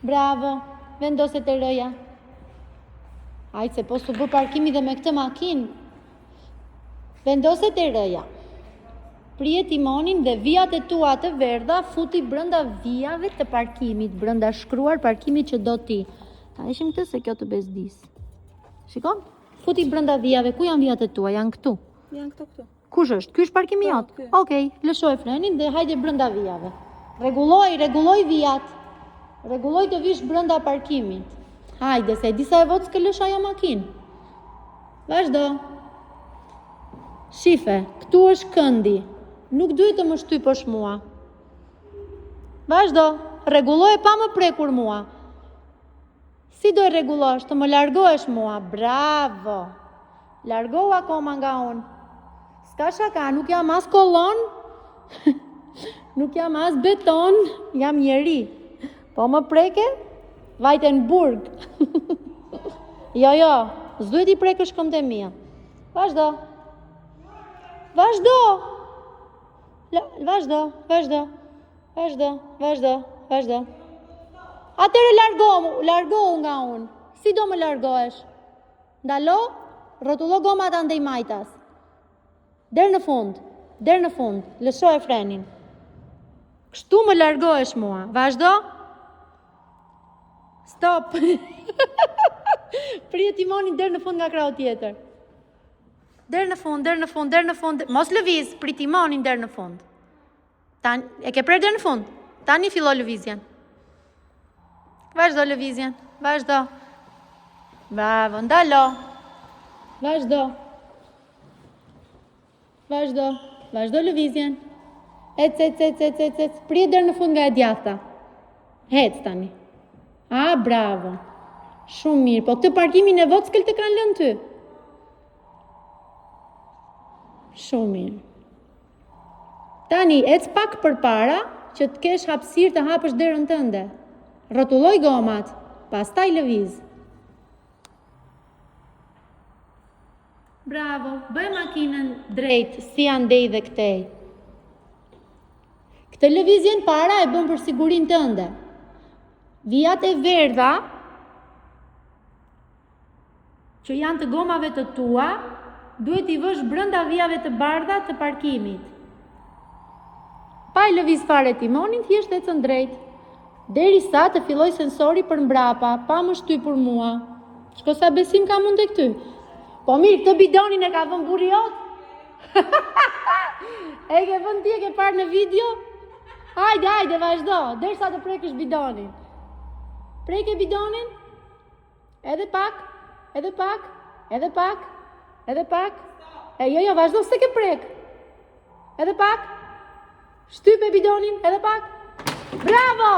Bravo. Vendoset e rëja. Ajtë se po s'u bë parkimi dhe me këtë makinë. Vendoset e rëja. Prije timonin dhe vijat e tua të verdha futi brenda vijave të parkimit, brenda shkruar parkimit që do ti. Ta ishim këtë se kjo të bezdis. Shikon? Futi brenda vijave. Ku janë vijat e tua? Janë këtu. Janë këtu. Kush është? Ky është parkimi jot? Okej, lëshoj frenin dhe hajde brenda vijave. Rregulloj vijat. Rregulloj të vish brenda parkimit. Hajde, se disa e votë s'ke lësh ajo makinë. Vazhdo. Shife, këtu është këndi. Nuk duhet të më shtypësh mua. Vazhdo, rregulloj pa më prekur mua. Si do e rregullosh, të më largohesh mua. Bravo. Largohu akoma nga unë. S'ka shaka, nuk jam as kolon, nuk jam as beton, jam njeri. Po më preke, vajte në burg. Jo, s'duhet i prekësh këmbët e mia. Vazhdo. Vazhdo. Atëre largohu nga unë. Si do më largohesh? Ndalo, rrotullo gomat andej majtas. Der në fund, lësho e frenin. Kështu më largohesh mua. Vazhdo. Stop. Prije timonin der në fund nga krau tjetër. Der në fund. Mos lëviz, pri timonin der në fund. E ke prer der në fund. Tani fillo lëvizjen. Vazhdo lëvizjen. Vazhdo. Bravo, ndalo. Vazhdo lëvizjen. Ec. Prije der në fund nga e djathta. Hec tani. Bravo. Shumë mirë, po këtë parkimin e votë s'kel të kanë lënë ty. Shumë mirë. Tani, ec pak përpara që të kesh hapësirë të hapësh derën tënde. Rrotulloj gomat, pastaj lëviz. Bravo, bëj makinën drejt, si andej dhe këtej. Këtë lëvizjen para e bën për sigurin tënde. Vijat e verdha, që janë të gomave të tua, duhet i vësh brenda vijave të bardha të parkimit. Pa i lëviz fare timonin, thjesht ecën drejt. Derisa të filloj sensori për mbrapa, pa më shtypur mua. Shko sa besim ka mund të këty. Po mirë, këtë bidonin e ka vën burri jot? E ke vën ti, e ke parë në video? Hajde, vazhdo, derisa të prekësh bidonin. Preke bidonin? Edhe pak. Jo, vazhdo, se ke prek. Edhe pak. Shtype bidonin, edhe pak. Bravo!